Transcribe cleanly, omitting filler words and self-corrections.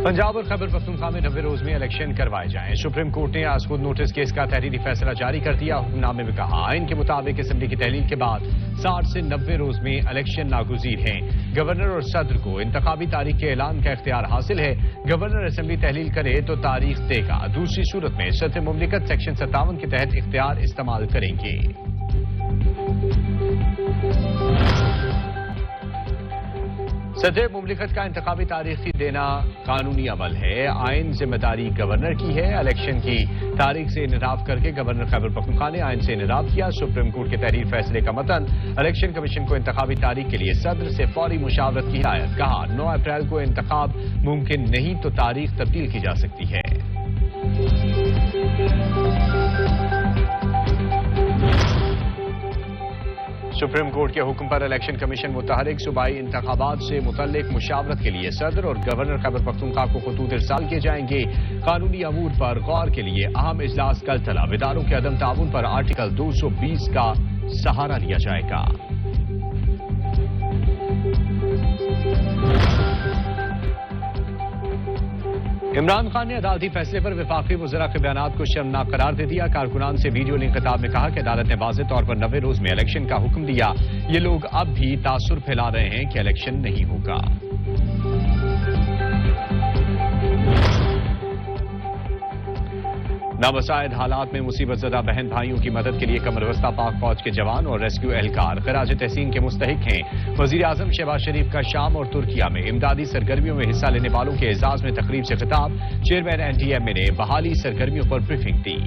पंजाब और खैबर पख्तूनख्वा में 90 रोज में इलेक्शन करवाए जाएं। सुप्रीम कोर्ट ने आज खुद नोटिस केस का तहरीरी फैसला जारी कर दिया। हुक्मनामे में कहा आइन के मुताबिक असेंबली की तहलील के बाद 60 से 90 रोज में इलेक्शन नागुज़ीर हैं। गवर्नर और सदर को इंतखाबी तारीख के ऐलान का इख्तियार हासिल है। गवर्नर असेंबली तहलील करे तो तारीख देगा। दूसरी सूरत में सदर मुमलिकत सेक्शन 57 के तहत इख्तियार इस्तेमाल करेंगे। सदर मुमलिकत का इंतखाबी तारीख देना कानूनी अमल है। आइन जिम्मेदारी गवर्नर की है। इलेक्शन की तारीख से इनराफ करके गवर्नर खैबर पख्तूनख्वा ने आइन से इनराफ किया। सुप्रीम कोर्ट के तहरीर फैसले का मतन इलेक्शन कमीशन को इंतखाबी तारीख के लिए सदर से फौरी मुशावरत की हिदायत। कहा 9 अप्रैल को इंतखाब मुमकिन नहीं तो तारीख तब्दील की जा सकती है। सुप्रीम कोर्ट के हुक्म पर इलेक्शन कमीशन मुतहरिक सूबाई इंतखाबात से मुतल्लिक मुशावरत के लिए सदर और गवर्नर खैबर पख्तूनख्वा को खतूत इरसाल किए जाएंगे। कानूनी अमूर पर गौर के लिए अहम इजलास कल तलब। इदारों के अदम ताउन पर आर्टिकल 220 का सहारा लिया जाएगा। इमरान खान ने अदालती फैसले पर वफाकी वज़रा के बयानात को शर्मनाक करार दे दिया। कारकुनान से वीडियो लिंक खिताब में कहा कि अदालत ने वाज़ेह तौर पर 90 रोज में इलेक्शन का हुक्म दिया। ये लोग अब भी तासुर फैला रहे हैं कि इलेक्शन नहीं होगा। नाबसाइद हालात में मुसीबत ज़दा बहन भाइयों की मदद के लिए कमरबस्ता पाक फौज के जवान और रेस्क्यू एहलकार खराज तहसीन के मुस्तहिक हैं। वज़ीर आज़म शहबाज शरीफ का शाम और तुर्किया में इमदादी सरगर्मियों में हिस्सा लेने वालों के एजाज में तकरीब से खिताब। चेयरमैन NTMA ने बहाली सरगर्मियों पर ब्रीफिंग दी।